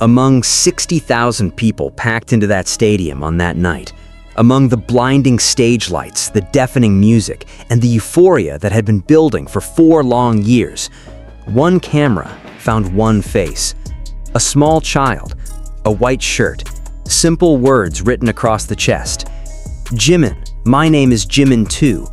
Among 60,000 people packed into that stadium on that night, among the blinding stage lights, the deafening music, and the euphoria that had been building for 4 long years, one camera found one face. A small child, a white shirt, simple words written across the chest. Jimin, my name is Jimin too.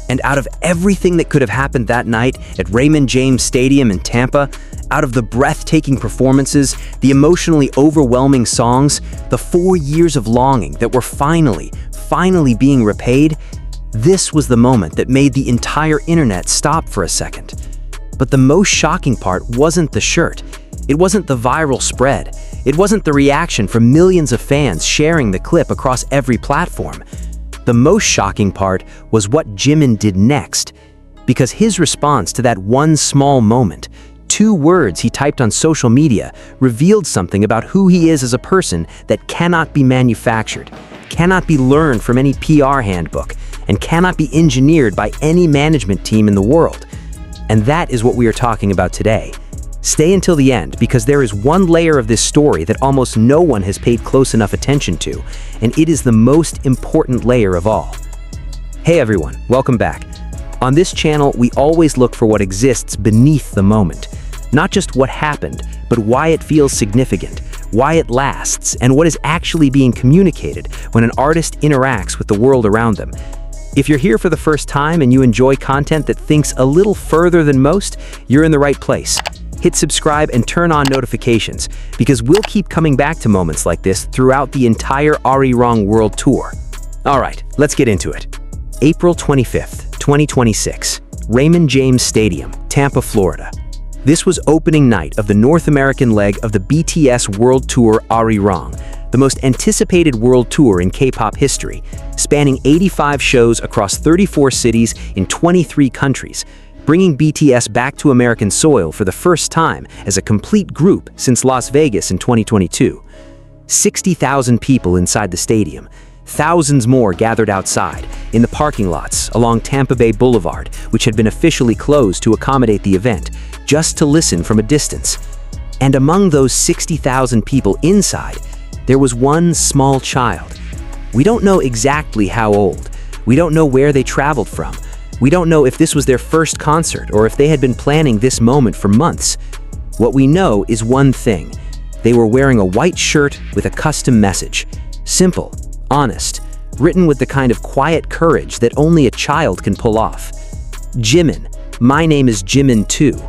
And out of everything that could have happened that night at Raymond James Stadium in Tampa, out of the breathtaking performances, the emotionally overwhelming songs, the 4 years of longing that were finally being repaid, this was the moment that made the entire internet stop for a second. But the most shocking part wasn't the shirt. It wasn't the viral spread. It wasn't the reaction from millions of fans sharing the clip across every platform. The most shocking part was what Jimin did next, because his response to that one small moment, 2 words he typed on social media, revealed something about who he is as a person that cannot be manufactured, cannot be learned from any PR handbook, and cannot be engineered by any management team in the world. And that is what we are talking about today. Stay until the end, because there is one layer of this story that almost no one has paid close enough attention to, and it is the most important layer of all. Hey everyone, welcome back. On this channel, we always look for what exists beneath the moment. Not just what happened, but why it feels significant, why it lasts, and what is actually being communicated when an artist interacts with the world around them. If you're here for the first time and you enjoy content that thinks a little further than most, you're in the right place. Hit subscribe and turn on notifications, because we'll keep coming back to moments like this throughout the entire Arirang World Tour. Alright, let's get into it. April 25th, 2026, Raymond James Stadium, Tampa, Florida. This was opening night of the North American leg of the BTS World Tour Arirang, the most anticipated world tour in K-pop history, spanning 85 shows across 34 cities in 23 countries, bringing BTS back to American soil for the first time as a complete group since Las Vegas in 2022. 60,000 people inside the stadium, thousands more gathered outside, in the parking lots along Tampa Bay Boulevard, which had been officially closed to accommodate the event, just to listen from a distance. And among those 60,000 people inside, there was one small child. We don't know exactly how old. We don't know where they traveled from. We don't know if this was their first concert or if they had been planning this moment for months. What we know is one thing. They were wearing a white shirt with a custom message. Simple, honest, written with the kind of quiet courage that only a child can pull off. Jimin, my name is Jimin too.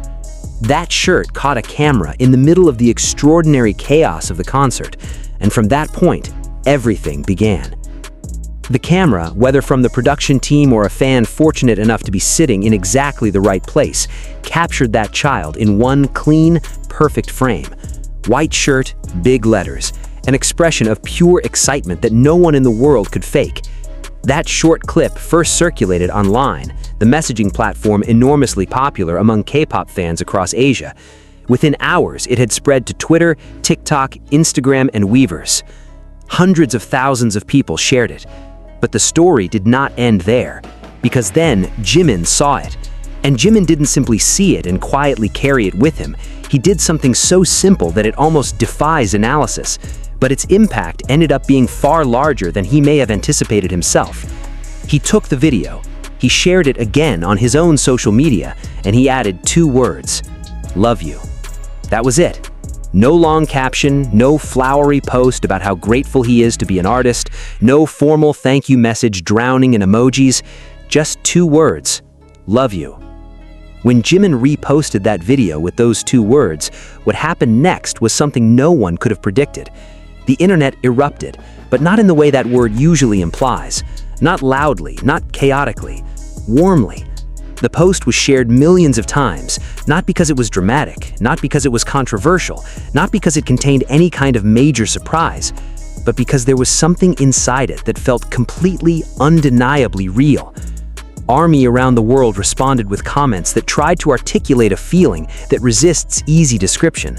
That shirt caught a camera in the middle of the extraordinary chaos of the concert, and from that point, everything began. The camera, whether from the production team or a fan fortunate enough to be sitting in exactly the right place, captured that child in one clean, perfect frame. White shirt, big letters, an expression of pure excitement that no one in the world could fake. That short clip first circulated online, the messaging platform enormously popular among K-pop fans across Asia. Within hours, it had spread to Twitter, TikTok, Instagram, and Weverse. Hundreds of thousands of people shared it. But the story did not end there, because then Jimin saw it. And Jimin didn't simply see it and quietly carry it with him. He did something so simple that it almost defies analysis. But its impact ended up being far larger than he may have anticipated himself. He took the video, he shared it again on his own social media, and he added 2 words: "Love you." That was it. No long caption, no flowery post about how grateful he is to be an artist, no formal thank you message drowning in emojis, just 2 words: "Love you." When Jimin reposted that video with those 2 words, what happened next was something no one could have predicted. The internet erupted, but not in the way that word usually implies. Not loudly, not chaotically, warmly. The post was shared millions of times, not because it was dramatic, not because it was controversial, not because it contained any kind of major surprise, but because there was something inside it that felt completely, undeniably real. Army around the world responded with comments that tried to articulate a feeling that resists easy description.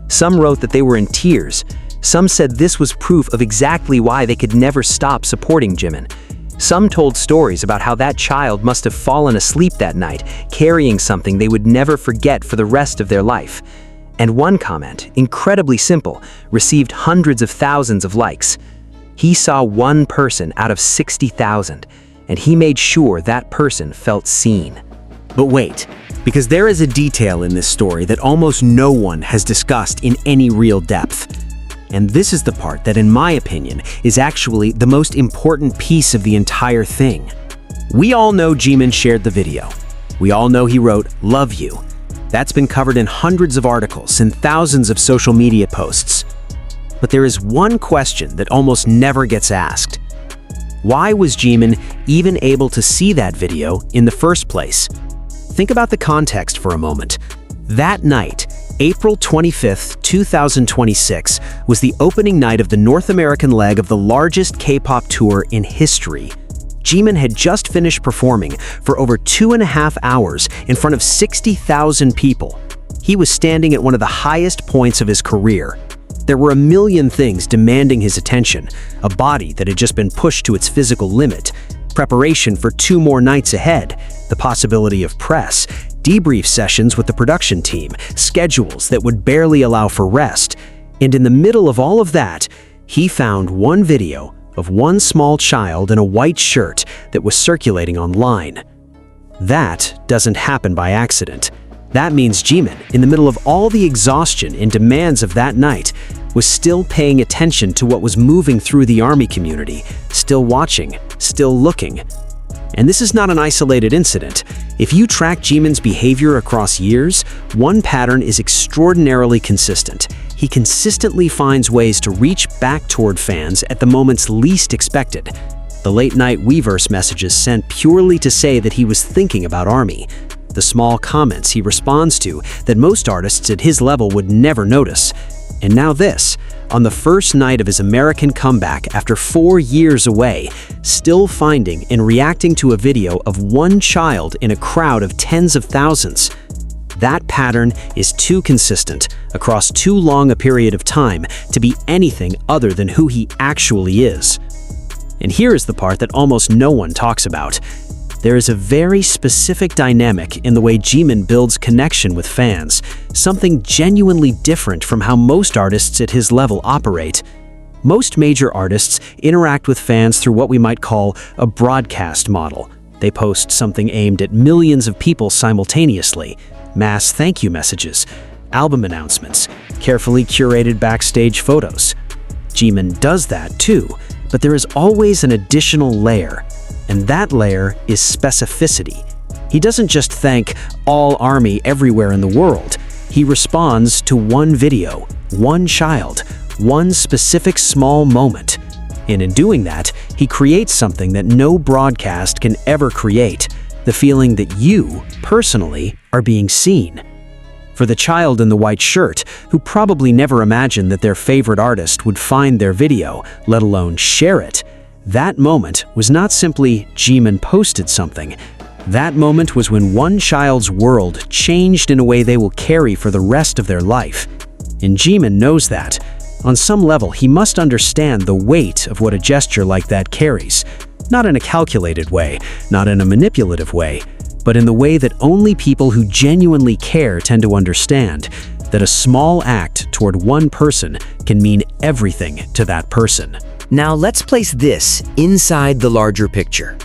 Some wrote that they were in tears. Some said this was proof of exactly why they could never stop supporting Jimin. Some told stories about how that child must have fallen asleep that night, carrying something they would never forget for the rest of their life. And one comment, incredibly simple, received hundreds of thousands of likes. He saw one person out of 60,000, and he made sure that person felt seen. But wait, because there is a detail in this story that almost no one has discussed in any real depth. And this is the part that, in my opinion, is actually the most important piece of the entire thing. We all know Jimin shared the video. We all know he wrote, "Love you." That's been covered in hundreds of articles and thousands of social media posts. But there is one question that almost never gets asked. Why was Jimin even able to see that video in the first place? Think about the context for a moment. That night, April 25th, 2026, was the opening night of the North American leg of the largest K-pop tour in history. Jimin had just finished performing for over 2.5 hours in front of 60,000 people. He was standing at one of the highest points of his career. There were a million things demanding his attention: a body that had just been pushed to its physical limit, preparation for 2 more nights ahead, the possibility of press, debrief sessions with the production team, schedules that would barely allow for rest. And in the middle of all of that, he found one video of one small child in a white shirt that was circulating online. That doesn't happen by accident. That means Jimin, in the middle of all the exhaustion and demands of that night, was still paying attention to what was moving through the ARMY community, still watching, still looking. And this is not an isolated incident. If you track Jimin's behavior across years, one pattern is extraordinarily consistent. He consistently finds ways to reach back toward fans at the moments least expected. The late-night Weverse messages sent purely to say that he was thinking about ARMY. The small comments he responds to that most artists at his level would never notice. And now this, on the first night of his American comeback after 4 years away, still finding and reacting to a video of one child in a crowd of tens of thousands. That pattern is too consistent across too long a period of time to be anything other than who he actually is. And here is the part that almost no one talks about. There is a very specific dynamic in the way Jimin builds connection with fans, something genuinely different from how most artists at his level operate. Most major artists interact with fans through what we might call a broadcast model. They post something aimed at millions of people simultaneously, mass thank you messages, album announcements, carefully curated backstage photos. Jimin does that too, but there is always an additional layer. And that layer is specificity. He doesn't just thank all ARMY everywhere in the world. He responds to one video, one child, one specific small moment. And in doing that, he creates something that no broadcast can ever create: the feeling that you, personally, are being seen. For the child in the white shirt, who probably never imagined that their favorite artist would find their video, let alone share it, that moment was not simply Jimin posted something. That moment was when one child's world changed in a way they will carry for the rest of their life. And Jimin knows that. On some level, he must understand the weight of what a gesture like that carries. Not in a calculated way, not in a manipulative way, but in the way that only people who genuinely care tend to understand, that a small act toward one person can mean everything to that person. Now let's place this inside the larger picture.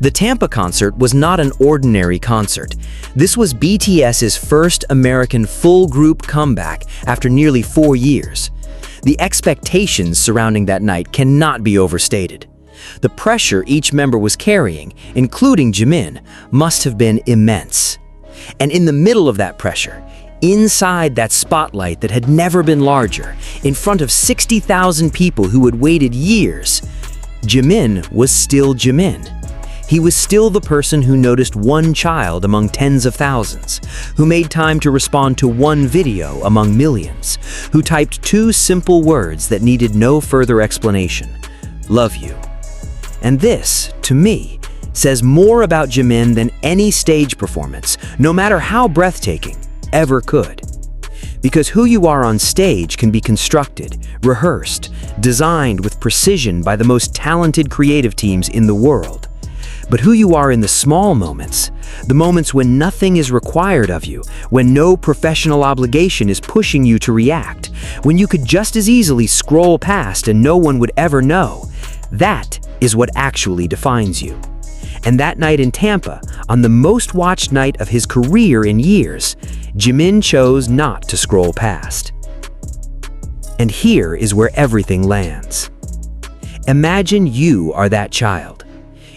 The Tampa concert was not an ordinary concert. This was BTS's first American full-group comeback after nearly 4 years. The expectations surrounding that night cannot be overstated. The pressure each member was carrying, including Jimin, must have been immense. And in the middle of that pressure, inside that spotlight that had never been larger, in front of 60,000 people who had waited years, Jimin was still Jimin. He was still the person who noticed one child among tens of thousands, who made time to respond to one video among millions, who typed 2 simple words that needed no further explanation: "Love you." And this, to me, says more about Jimin than any stage performance, no matter how breathtaking, ever could. Because who you are on stage can be constructed, rehearsed, designed with precision by the most talented creative teams in the world. But who you are in the small moments, The moments when nothing is required of you, when no professional obligation is pushing you to react, when you could just as easily scroll past and no one would ever know. That is what actually defines you. And that night in Tampa, on the most watched night of his career in years, Jimin chose not to scroll past. And here is where everything lands. Imagine you are that child.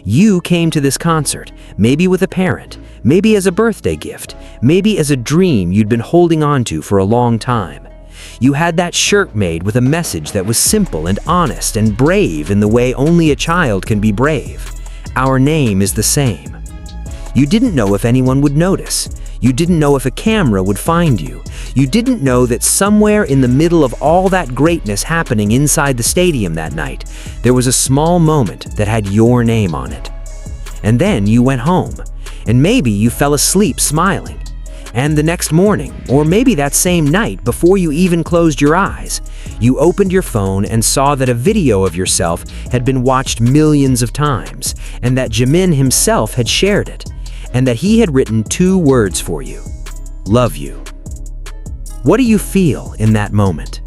You came to this concert, maybe with a parent, maybe as a birthday gift, maybe as a dream you'd been holding on to for a long time. You had that shirt made with a message that was simple and honest and brave in the way only a child can be brave. Our name is the same. You didn't know if anyone would notice. You didn't know if a camera would find you. You didn't know that somewhere in the middle of all that greatness happening inside the stadium that night, there was a small moment that had your name on it. And then you went home, and maybe you fell asleep smiling. And the next morning, or maybe that same night before you even closed your eyes, you opened your phone and saw that a video of yourself had been watched millions of times, and that Jimin himself had shared it, and that he had written 2 words for you: love you. What do you feel in that moment?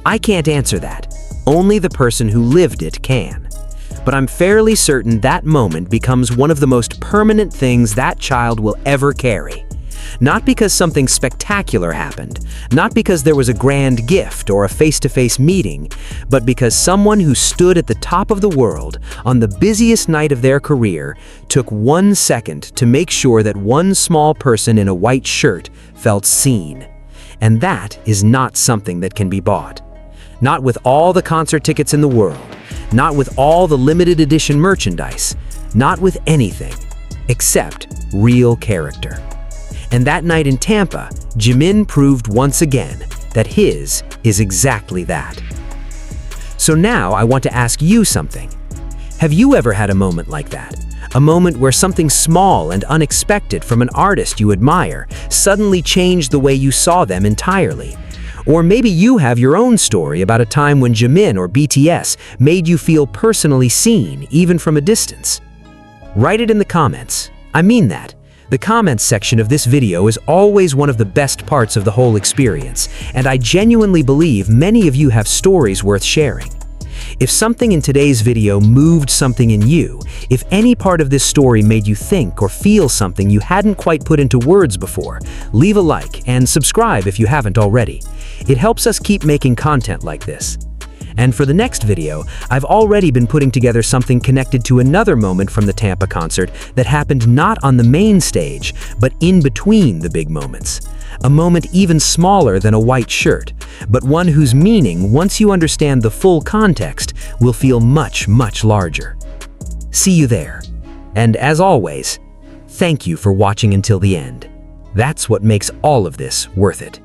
I can't answer that. Only the person who lived it can. But I'm fairly certain that moment becomes one of the most permanent things that child will ever carry. Not because something spectacular happened, not because there was a grand gift or a face-to-face meeting, but because someone who stood at the top of the world on the busiest night of their career took 1 second to make sure that one small person in a white shirt felt seen. And that is not something that can be bought. Not with all the concert tickets in the world, not with all the limited edition merchandise, not with anything except real character. And that night in Tampa, Jimin proved once again that his is exactly that. So now I want to ask you something. Have you ever had a moment like that? A moment where something small and unexpected from an artist you admire suddenly changed the way you saw them entirely? Or maybe you have your own story about a time when Jimin or BTS made you feel personally seen, even from a distance. Write it in the comments. I mean that. The comments section of this video is always one of the best parts of the whole experience, and I genuinely believe many of you have stories worth sharing. If something in today's video moved something in you, if any part of this story made you think or feel something you hadn't quite put into words before, leave a like and subscribe if you haven't already. It helps us keep making content like this. And for the next video, I've already been putting together something connected to another moment from the Tampa concert that happened not on the main stage, but in between the big moments. A moment even smaller than a white shirt, but one whose meaning, once you understand the full context, will feel much, much larger. See you there. And as always, thank you for watching until the end. That's what makes all of this worth it.